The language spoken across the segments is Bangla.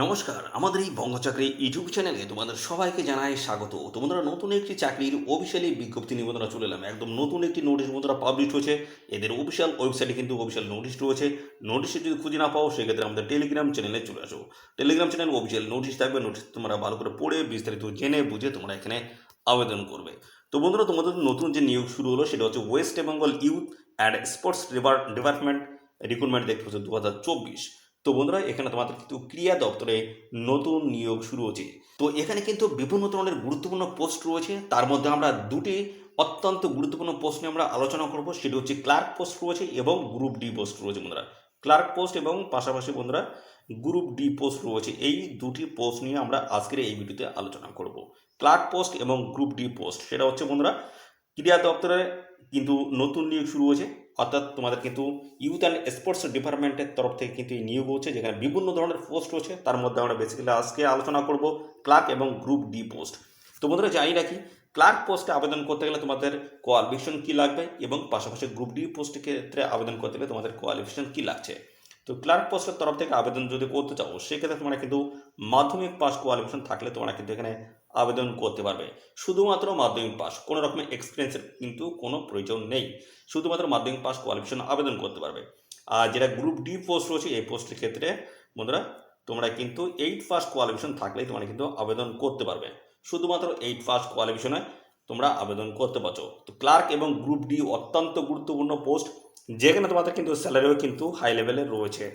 নমস্কার, আমাদের এই বঙ্গচাকরি ইউটিউব চ্যানেলে তোমাদের সবাইকে জানাই স্বাগত। তোমরা নতুন একটি চাকরির অফিসিয়ালি বিজ্ঞপ্তি নিয়ে বন্ধুরা চলে এলাম। একদম নতুন একটি নোটিশ বন্ধুরা পাবলিশ হয়েছে। এদের অফিসিয়াল ওয়েবসাইটে কিন্তু অফিসিয়াল নোটিশ রয়েছে। নোটিশে যদি খুঁজে না পাও সেক্ষেত্রে আমাদের টেলিগ্রাম চ্যানেলে চলে আসো। টেলিগ্রাম চ্যানেল অফিসিয়াল নোটিশ থাকবে। নোটিশ তোমরা ভালো করে পড়ে বিস্তারিত জেনে বুঝে তোমরা এখানে আবেদন করবে। তো বন্ধুরা, তোমাদের নতুন যে নিয়োগ শুরু হলো সেটা হচ্ছে West Bengal youth and sports department recruitment দেখতে পাচ্ছ 2024। তো বন্ধুরা, এখানে তোমাদের কিন্তু ক্রিয়া দপ্তরে নতুন নিয়োগ শুরু হচ্ছে। তো এখানে কিন্তু বিভিন্ন ধরনের গুরুত্বপূর্ণ পোস্ট রয়েছে। তার মধ্যে আমরা দুটি অত্যন্ত গুরুত্বপূর্ণ পোস্ট নিয়ে আমরা আলোচনা করব। সেটি হচ্ছে ক্লার্ক পোস্ট রয়েছে এবং গ্রুপ ডি পোস্ট রয়েছে বন্ধুরা। ক্লার্ক পোস্ট এবং পাশাপাশি বন্ধুরা গ্রুপ ডি পোস্ট রয়েছে। এই দুটি পোস্ট নিয়ে আমরা আজকের এই ভিডিওতে আলোচনা করব। ক্লার্ক পোস্ট এবং গ্রুপ ডি পোস্ট সেটা হচ্ছে বন্ধুরা ক্রীড়া দপ্তরে কিন্তু নতুন নিয়োগ শুরু হয়েছে। অর্থাৎ তোমাদের কিন্তু ইউথ অ্যান্ড স্পোর্টস ডিপার্টমেন্টের তরফ থেকে কিন্তু এই নিয়োগ হচ্ছে, যেখানে বিভিন্ন ধরনের পোস্ট রয়েছে। তার মধ্যে আমরা বেসিক্যালি আজকে আলোচনা করব ক্লার্ক এবং গ্রুপ ডি পোস্ট। তো বন্ধুরা, জানি রাখি ক্লার্ক পোস্টে আবেদন করতে গেলে তোমাদের কোয়ালিফিকেশন কী লাগবে এবং পাশাপাশি গ্রুপ ডি পোস্টের ক্ষেত্রে আবেদন করতে গেলে তোমাদের কোয়ালিফিকেশন কী লাগছে। তো ক্লার্ক পোস্টের তরফ থেকে আবেদন যদি করতে চাও সেক্ষেত্রে তোমরা কিন্তু মাধ্যমিক পাস কোয়ালিফিকেশন থাকলে তোমরা কিন্তু এখানে আবেদন করতে পারবে। শুধুমাত্র মাধ্যমিক পাস, কোনো রকমের এক্সপিরিয়েন্সের কিন্তু কোনো প্রয়োজন নেই। শুধুমাত্র মাধ্যমিক পাস কোয়ালিফিকেশন আবেদন করতে পারবে। আর যেটা গ্রুপ ডি পোস্ট রয়েছে এই পোস্টের ক্ষেত্রে বন্ধুরা তোমরা কিন্তু 8 পাস কোয়ালিফিকেশন থাকলেই তোমরা কিন্তু আবেদন করতে পারবে। শুধুমাত্র 8 পাস কোয়ালিফিকেশনে তোমরা আবেদন করতে পারছো। তো ক্লার্ক এবং গ্রুপ ডি অত্যন্ত গুরুত্বপূর্ণ পোস্ট, যেখানে তোমাদের কিন্তু স্যালারিও কিন্তু হাই লেভেলের রয়েছে।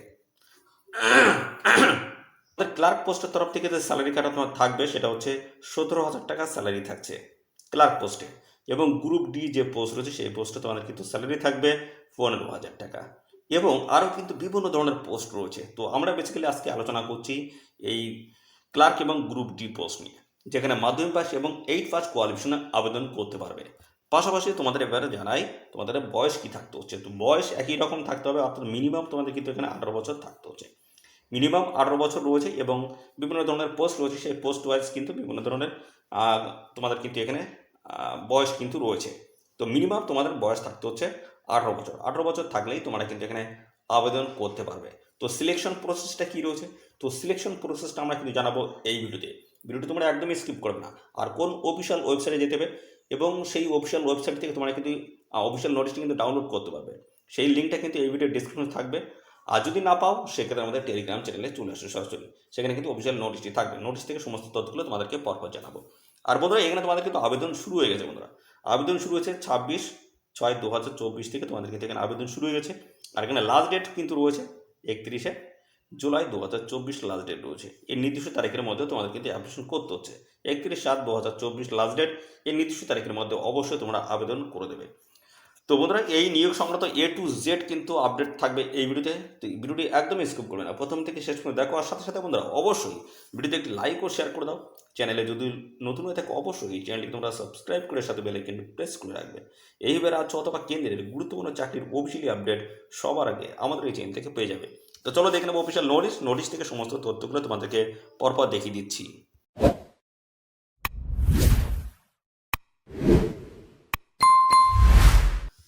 ক্লার্ক পোস্টের তরফ থেকে যে স্যালারি কাটা তোমার থাকবে সেটা হচ্ছে 17,000 টাকা স্যালারি থাকছে ক্লার্ক পোস্টে। এবং গ্রুপ ডি যে পোস্ট রয়েছে সেই পোস্টে তোমাদের কিন্তু স্যালারি থাকবে 15,000 টাকা। এবং আরও কিন্তু বিভিন্ন ধরনের পোস্ট রয়েছে। তো আমরা বেসিক্যালি আজকে আলোচনা করছি এই ক্লার্ক এবং গ্রুপ ডি পোস্ট নিয়ে, যেখানে মাধ্যমিক পাস এবং 8 পাস কোয়ালিফিকেশনে আবেদন করতে পারবে। পাশাপাশি তোমাদের এবারে জানাই তোমাদের বয়স কি থাকতে হচ্ছে। তো বয়স একই রকম থাকতে হবে, অর্থাৎ মিনিমাম তোমাদের কিন্তু এখানে 18 বছর থাকতে হচ্ছে। মিনিমাম 18 বছর রয়েছে এবং বিভিন্ন ধরনের পোস্ট রয়েছে। সেই পোস্ট ওয়াইজ কিন্তু বিভিন্ন ধরনের তোমাদের কিন্তু এখানে বয়স কিন্তু রয়েছে। তো মিনিমাম তোমাদের বয়স থাকতে হচ্ছে 18 বছর। 18 বছর থাকলেই তোমরা কিন্তু এখানে আবেদন করতে পারবে। তো সিলেকশন প্রসেসটা কী রয়েছে? তো সিলেকশন প্রসেসটা আমরা কিন্তু জানাবো এই ভিডিওটি তোমরা একদমই স্কিপ করবে না। আর কোন অফিসিয়াল ওয়েবসাইটে যেতে হবে এবং সেই অফিসিয়াল ওয়েবসাইট থেকে তোমরা কিন্তু অফিসিয়াল নোটিশটি কিন্তু ডাউনলোড করতে পারবে। সেই লিঙ্কটা কিন্তু এই ভিডিওর ডিসক্রিপশনে থাকবে। আর যদি না পাও সেক্ষেত্রে আমাদের টেলিগ্রাম চ্যানেলে চলে আসে সরাসরি। সেখানে কিন্তু অফিসিয়াল নোটিশটি থাকবে। নোটিশ থেকে সমস্ত তথ্যগুলো তোমাদেরকে পরপর জানাবো। আর বন্ধুরা, এখানে তোমাদের কিন্তু আবেদন শুরু হয়ে গেছে বন্ধুরা। আবেদন শুরু হয়েছে 26/6/2024 থেকে তোমাদের কিন্তু এখানে আবেদন শুরু হয়ে গেছে। আর এখানে লাস্ট ডেট কিন্তু রয়েছে 31শে জুলাই 2024 লাস্ট ডেট রয়েছে। এই নির্দিষ্ট তারিখের মধ্যে তোমাদের কিন্তু অ্যাপ্লিকেশন করতে হচ্ছে। 31/7/2024 লাস্ট ডেট। এই নির্দিষ্ট তারিখের মধ্যে অবশ্যই তোমরা আবেদন করে দেবে। তো বন্ধুরা, এই নিয়োগ সংক্রান্ত A to Z কিন্তু আপডেট থাকবে এই ভিডিওতে। তো এই ভিডিওটি একদমই স্কিপ করবে না, প্রথম থেকে শেষ পর্যন্ত দেখো। আর সাথে সাথে বন্ধুরা অবশ্যই ভিডিওতে একটি লাইক ও শেয়ার করে দাও। চ্যানেলে যদি নতুন হয়ে থাকে অবশ্যই এই চ্যানেলটি তোমরা সাবস্ক্রাইব করে সাথে বেল আইকনটি প্রেস করে রাখবে। এইভাবে রাজ্য অথবা কেন্দ্রের গুরুত্বপূর্ণ চাকরির অফিসিয়ালি আপডেট সবার আগে আমাদের এই চ্যানেল থেকে পেয়ে যাবে। তো চলো দেখে নেবো অফিসিয়াল নোটিশ থেকে সমস্ত তথ্যগুলো তোমাদেরকে পরপর দেখিয়ে দিচ্ছি।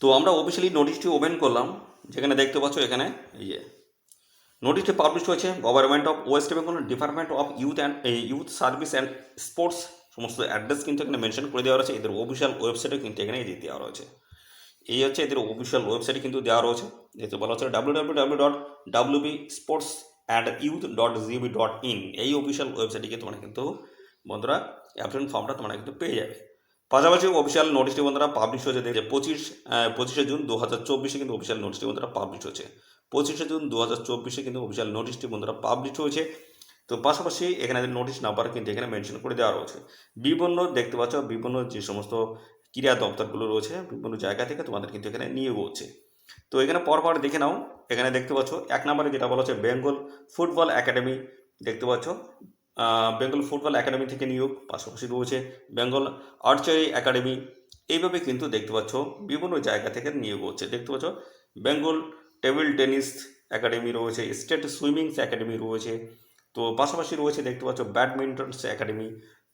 তো আমরা অফিসিয়ালি নোটিশটি ওপেন করলাম, যেখানে দেখতে পাচ্ছ এখানে এই যে নোটিশটি পাবলিশ হয়েছে government of West Bengal department of youth service and sports. সমস্ত অ্যাড্রেস কিন্তু এখানে মেনশন করে দেওয়া রয়েছে। এদের অফিসিয়াল ওয়েবসাইটে কিন্তু এখানে এই দেওয়া রয়েছে। এই হচ্ছে এদের অফিসিয়াল ওয়েবসাইটে কিন্তু দেওয়া রয়েছে। যেহেতু বলা হচ্ছে www.wbsportsandyouth.gb.in। এই অফিসিয়াল ওয়েবসাইটে গিয়ে তোমরা কিন্তু বন্ধুরা অ্যাপ্লিকেশন ফর্মটা তোমরা কিন্তু পেয়ে যাবে। পাশাপাশি অফিসিয়াল নোটিশটি বন্ধুরা পাবলিশ হয়েছে দেখে 25শে জুন 2024 কিন্তু অফিসিয়াল নোটিশটি বন্ধুরা পাবলিশ হয়েছে। 25শে জুন 2024 কিন্তু অফিসিয়াল নোটিশটি বন্ধুরা পাবলিশ হয়েছে। তো পাশাপাশি এখানে নোটিশ নাম্বার কিন্তু এখানে মেনশন করে দেওয়া রয়েছে। বিভিন্ন দেখতে পাচ্ছ বিভিন্ন যে সমস্ত ক্রীড়া দপ্তরগুলো রয়েছে বিভিন্ন জায়গা থেকে তোমাদের কিন্তু এখানে নিয়োগ হচ্ছে। তো এখানে পরপর দেখে নাও। এখানে দেখতে পাচ্ছ 1 নম্বরে যেটা বলা হচ্ছে বেঙ্গল ফুটবল একাডেমি। দেখতে পাচ্ছ বেঙ্গল ফুটবল একাডেমি থেকে নিয়োগ। পাশাপাশি রয়েছে বেঙ্গল আর্চারি একাডেমি। এইভাবে কিন্তু দেখতে পাচ্ছ বিভিন্ন জায়গা থেকে নিয়োগ হচ্ছে। দেখতে পাচ্ছ বেঙ্গল টেবিল টেনিস একাডেমি রয়েছে, স্টেট সুইমিংস একাডেমি রয়েছে। তো পাশাপাশি রয়েছে দেখতে পাচ্ছ ব্যাডমিন্টনস একাডেমি।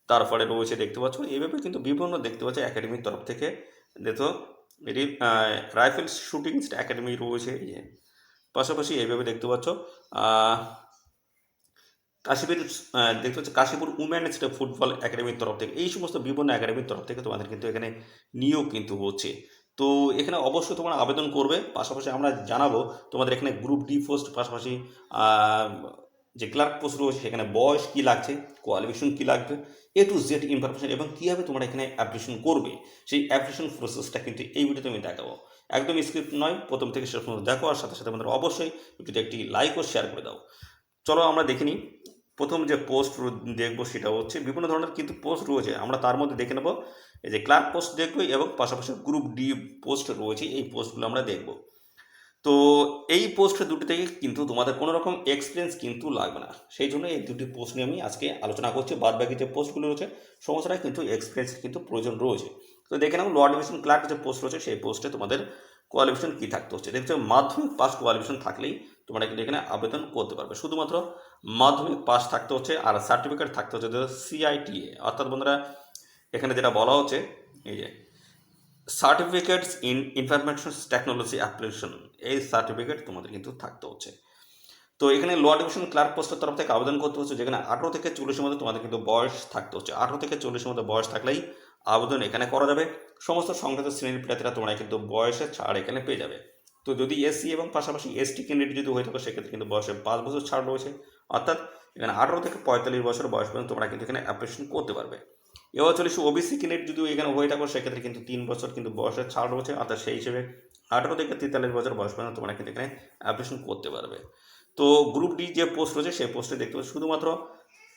তারপরে রয়েছে দেখতে পাচ্ছ এইভাবে কিন্তু বিভিন্ন দেখতে পাচ্ছ একাডেমির তরফ থেকে দেখো রাইফেল শুটিং একাডেমি রয়েছে। পাশাপাশি এইভাবে দেখতে পাচ্ছ কাশীপুর দেখতে পাচ্ছি কাশীপুর উমেন্স ফুটবল একাডেমির তরফ থেকে এই সমস্ত বিভিন্ন একাডেমির তরফ থেকে তোমাদের কিন্তু এখানে নিয়োগ কিন্তু হচ্ছে। তো এখানে অবশ্যই তোমরা আবেদন করবে। পাশাপাশি আমরা জানাবো তোমাদের এখানে গ্রুপ ডি পোস্ট, পাশাপাশি আহ, যে ক্লার্ক পোস্ট রয়েছে সেখানে বয়স কী লাগছে, কোয়ালিফিকেশন কী লাগবে, এ টু জেড ইনফরমেশন এবং কীভাবে তোমরা এখানে অ্যাপ্লিকেশন করবে সেই অ্যাপ্লিকেশন প্রসেসটা কিন্তু এই ভিডিওতে আমি দেখাবো। একদম স্ক্রিপ্ট নয়, প্রথম থেকে শেষ পর্যন্ত দেখো, আর সাথে সাথে আমাদের অবশ্যই ভিডিওতে একটি লাইক ও শেয়ার করে দাও। চলো আমরা দেখে নিই। প্রথম যে পোস্ট দেখবো সেটা হচ্ছে বিভিন্ন ধরনের কিন্তু পোস্ট রয়েছে, আমরা তার মধ্যে দেখে নেব এই যে ক্লার্ক পোস্ট দেখবো এবং পাশাপাশি গ্রুপ ডি পোস্ট রয়েছে, এই পোস্টগুলো আমরা দেখব। তো এই পোস্ট দুটি থেকে কিন্তু তোমাদের কোনো রকম এক্সপিরিয়েন্স কিন্তু লাগবে না, সেই জন্য এই দুটি পোস্ট নিয়ে আমি আজকে আলোচনা করছি। বাদ বাকি যে পোস্টগুলো রয়েছে সমস্তটাই কিন্তু এক্সপিরিয়েন্স কিন্তু প্রয়োজন রয়েছে। তো দেখে নাও লোয়ার ডিভিশন ক্লার্ক যে পোস্ট রয়েছে সেই পোস্টে তোমাদের কোয়ালিফিকেশন কী থাকতে হচ্ছে। দেখছো মাধ্যমিক পাস কোয়ালিফিকেশন থাকলেই তোমরা কিন্তু এখানে আবেদন করতে পারবে। শুধুমাত্র মাধ্যমিক পাস থাকতে হচ্ছে আর সার্টিফিকেট থাকতে হচ্ছে সিআইটিএ, অর্থাৎ বন্ধুরা এখানে যেটা বলা হচ্ছে এই যে certificates in information technology application, এই সার্টিফিকেট তোমাদের কিন্তু থাকতে হচ্ছে। তো এখানে লোয়ার ডিভিশন ক্লার্ক পোস্টের তরফ থেকে আবেদন করতে হচ্ছে, যেখানে 18 থেকে 40-এর মধ্যে তোমাদের কিন্তু বয়স থাকতে হচ্ছে। 18 থেকে 40-এর মধ্যে বয়স থাকলেই আবেদন এখানে করা যাবে। সমস্ত সংক্রান্ত শ্রেণীর প্রার্থীরা তোমরা কিন্তু বয়সের ছাড় এখানে পেয়ে যাবে। তো যদি এসসি এবং পাশাপাশি এসটি ক্যান্ডিডেট যদি হয়ে থাকে সেক্ষেত্রে কিন্তু বয়সে 5 বছর ছাড় রয়েছে, অর্থাৎ এখানে 18 থেকে 45 বছর বয়স পর্যন্ত তোমরা কিন্তু এখানে অ্যাপ্লিকেশন করতে পারবে। এবার চলে ওবিসি ক্যান্ডিডেট যদি এখানে হয়ে থাকো সেক্ষেত্রে কিন্তু 3 বছর কিন্তু বয়সের ছাড় রয়েছে, অর্থাৎ সেই হিসেবে 18 থেকে 43 বছর বয়স পর্যন্ত তোমরা কিন্তু এখানে অ্যাপ্লিকেশন করতে পারবে। তো গ্রুপ ডি যে পোস্ট রয়েছে সেই পোস্টে দেখতে পাচ্ছি শুধুমাত্র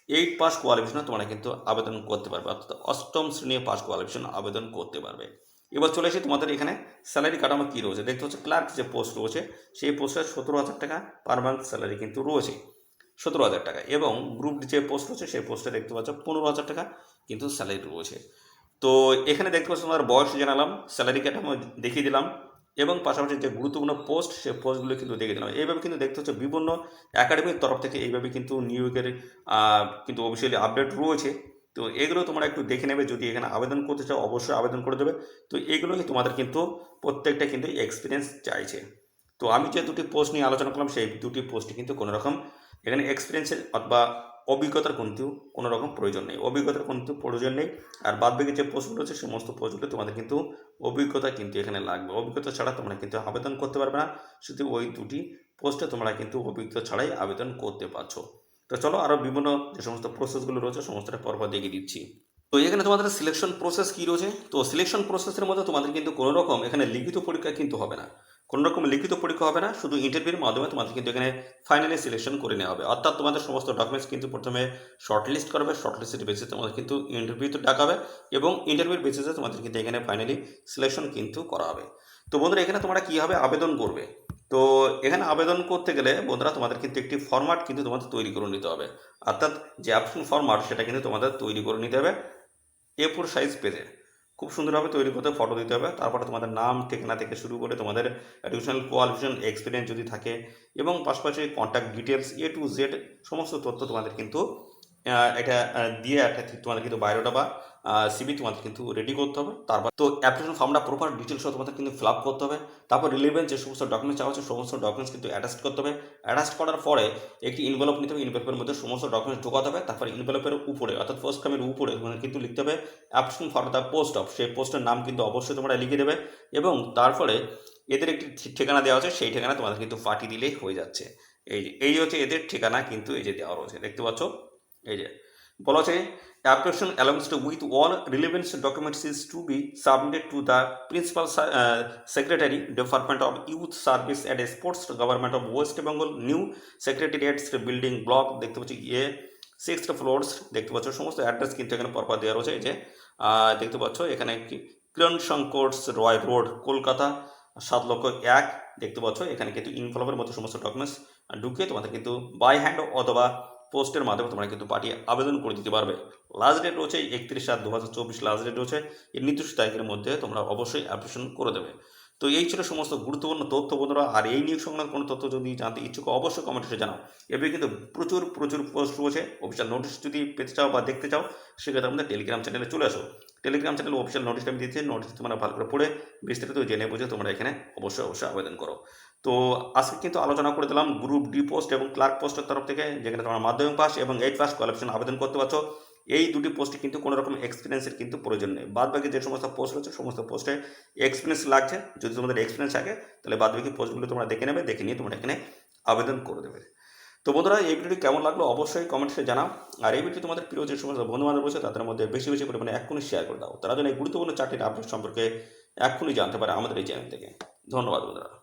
8 পাস কোয়ালিফিকেশনে তোমরা কিন্তু আবেদন করতে পারবে, অর্থাৎ 8ম শ্রেণী পাস কোয়ালিফিকেশন আবেদন করতে পারবে। এবার চলে এসে তোমাদের এখানে স্যালারি কাঠামো কী রয়েছে দেখতে হচ্ছে। ক্লার্ক যে পোস্ট রয়েছে সেই পোস্টে 17,000 টাকা পার মান্থ স্যালারি কিন্তু রয়েছে, 17,000 টাকা। এবং গ্রুপ ডি যে পোস্ট রয়েছে সেই পোস্টে দেখতে পাচ্ছ 15,000 টাকা কিন্তু স্যালারি রয়েছে। তো এখানে দেখতে পাচ্ছ তোমার বয়স জানালাম, স্যালারি কাঠামো দেখিয়ে দিলাম এবং পাশাপাশি যে গুরুত্বপূর্ণ পোস্ট সেই পোস্টগুলো কিন্তু দেখে দিলাম। এইভাবে কিন্তু দেখতে হচ্ছে বিভিন্ন একাডেমির তরফ থেকে এইভাবে কিন্তু নিয়োগের কিন্তু অফিসিয়ালি আপডেট রয়েছে। তো এগুলো তোমরা একটু দেখে নেবে, যদি এখানে আবেদন করতে চাও অবশ্যই আবেদন করে দেবে। তো এগুলোই তোমাদের কিন্তু প্রত্যেকটা কিন্তু এক্সপিরিয়েন্স চাইছে। তো আমি যে দুটি পোস্ট নিয়ে আলোচনা করলাম সেই দুটি পোস্টে কিন্তু কোনো রকম এখানে এক্সপিরিয়েন্সের অথবা অভিজ্ঞতার কিন্তু কোনো রকম প্রয়োজন নেই, অভিজ্ঞতার কিন্তু প্রয়োজন নেই। আর বাদবাকি যে পোস্টগুলো আছে সমস্ত পোস্টগুলো তোমাদের কিন্তু অভিজ্ঞতা কিন্তু এখানে লাগবে, অভিজ্ঞতা ছাড়া তোমরা কিন্তু আবেদন করতে পারবে না। শুধু ওই দুটি পোস্টে তোমরা কিন্তু অভিজ্ঞতা ছাড়াই আবেদন করতে পারছো। তো চলো আরও বিভিন্ন যে সমস্ত প্রসেসগুলো রয়েছে সমস্তটা পরপর দেখিয়ে দিচ্ছি। তো এখানে তোমাদের সিলেকশন প্রসেস কী রয়েছে। তো সিলেকশন প্রসেসের মধ্যে তোমাদের কিন্তু কোনো রকম এখানে লিখিত পরীক্ষা কিন্তু হবে না, কোনো রকম লিখিত পরীক্ষা হবে না, শুধু ইন্টারভিউর মাধ্যমে তোমাদের কিন্তু এখানে ফাইনালি সিলেকশন করে নেওয়া হবে। অর্থাৎ তোমাদের সমস্ত ডকুমেন্টস কিন্তু প্রথমে শর্টলিস্ট করবে, শর্টলিস্টের বেসিসে তোমাদের কিন্তু ইন্টারভিউতে ডাকাবে এবং ইন্টারভিউর বেসিসে তোমাদের কিন্তু এখানে ফাইনালি সিলেকশন কিন্তু করা হবে। তো বন্ধুরা এখানে তোমরা কীভাবে আবেদন করবে। তো এখানে আবেদন করতে গেলে বন্ধুরা তোমাদের কিন্তু একটি ফরম্যাট কিন্তু তোমাদের তৈরি করে নিতে হবে, অর্থাৎ যে অ্যাপ্লিকেশন ফরম্যাট সেটা কিন্তু তোমাদের তৈরি করে নিতে হবে A4 সাইজ পেজে। খুব সুন্দরভাবে তৈরি করতে ফটো দিতে হবে। তারপরে তোমাদের নাম ঠিকানা থেকে শুরু করে তোমাদের এডুকেশনাল কোয়ালিফিকেশন এক্সপিরিয়েন্স যদি থাকে এবং পাশাপাশি contact details A to Z সমস্ত তথ্য তোমাদের কিন্তু এটা দিয়ে একটা তোমাদের কিন্তু বায়োডাটা বা সিভি তোমাদের কিন্তু রেডি করতে হবে। তারপর তো অ্যাপ্লিকেশন ফর্মটা প্রপার ডিটেলসও তোমাদের কিন্তু ফিল আপ করতে হবে। তারপর রিলেভেন্ট যে সমস্ত ডকুমেন্টস চাওয়া হচ্ছে সমস্ত ডকুমেন্টস কিন্তু অ্যাটাচ করতে হবে। অ্যাটাচ করার পরে একটি ইনভেলপ নিতে হবে, ইনভেলপের মধ্যে সমস্ত ডকুমেন্টস ঢোকাতে হবে। তারপর ইনভেলপের উপরে অর্থাৎ ফার্স্ট কামের উপরে তোমাদের কিন্তু লিখতে হবে application for the post of, সেই পোস্টের নাম কিন্তু অবশ্যই তোমরা লিখে দেবে এবং তারপরে এদের একটি ঠিকানা দেওয়া আছে, সেই ঠিকানা তোমাদের কিন্তু পাঠিয়ে দিলেই হয়ে যাচ্ছে। এই হচ্ছে এদের ঠিকানা কিন্তু এই যে দেওয়া রয়েছে দেখতে পাচ্ছ। এই যে বলা আছে application along with all relevant documents is to be submitted to the principal secretary department of youth service and sports government of west bengal new secretariat building block দেখতে পাচ্ছি 6th floors দেখতে পাচ্ছ। সমস্ত অ্যাড্রেস কিন্তু এখানে পরপর দেওয়া রয়েছে। এই যে দেখতে পাচ্ছ এখানে কিরণ শঙ্করস রয় রোড কলকাতা 7,01,000 দেখতে পাচ্ছ। এখানে কিন্তু ইনভলভের মতো সমস্ত ডকুমেন্টস ঢুকিয়ে তোমাদের কিন্তু বাই হ্যান্ড অথবা পোস্টের মাধ্যমে তোমরা কিন্তু পাঠিয়ে আবেদন করে দিতে পারবে। লাস্ট ডেট রয়েছে 31/7/2024 লাস্ট ডেট রয়েছে। এর নির্দিষ্ট তারিখের মধ্যে তোমরা অবশ্যই অ্যাপ্লিকেশন করে দেবে। তো এই ছিল সমস্ত গুরুত্বপূর্ণ তথ্য বন্ধুরা। আর এই নিয়োগ সংক্রান্ত কোনো তথ্য যদি জানতে ইচ্ছুক অবশ্যই কমেন্টে জানাও। এভাবে কিন্তু প্রচুর প্রচুর পোস্ট রয়েছে। অফিসিয়াল নোটিশ যদি পেতে চাও বা দেখতে চাও সেক্ষেত্রে আমাদের টেলিগ্রাম চ্যানেলে চলে আসো। টেলিগ্রাম চ্যানেলে অফিসিয়াল নোটিশটা আমি দিচ্ছি, নোটিশ তোমরা ভালো করে পড়ে বিস্তারিত জেনে বুঝে তোমরা এখানে অবশ্যই অবশ্যই আবেদন করো। তো আজকে কিন্তু আলোচনা করে দিলাম গ্রুপ ডি পোস্ট এবং ক্লার্ক পোস্টের তরফ থেকে, যেখানে তোমরা মাধ্যমিক পাস এবং 8 পাস কোয়ালিফিকেশন আবেদন করতে পারছো। এই দুটি পোস্টে কিন্তু কোনো রকম এক্সপিরিয়েন্সের কিন্তু প্রয়োজন নেই। বাদ বাকি যে সমস্ত পোস্ট রয়েছে সমস্ত পোস্টে এক্সপিরিয়েন্স লাগছে। যদি তোমাদের এক্সপিরিয়েন্স থাকে তাহলে বাদ বাকি পোস্টগুলো তোমরা দেখে নেবে, দেখে নিয়ে তোমরা এখানে আবেদন করে দেবে। তো বন্ধুরা, এই ভিডিওটি কেমন লাগলো অবশ্যই কমেন্টসে জানাও। আর এই ভিডিওটি তোমাদের প্রিয় যে সমস্ত বন্ধু বান্ধব রয়েছে তাদের মধ্যে বেশি বেশি পরিমাণে এক্ষুনি শেয়ার করে দাও, তারা যেন এই গুরুত্বপূর্ণ চাকরির আপডেট সম্পর্কে এক্ষুনি জানতে পারে আমাদের এই চ্যানেল থেকে। ধন্যবাদ বন্ধুরা।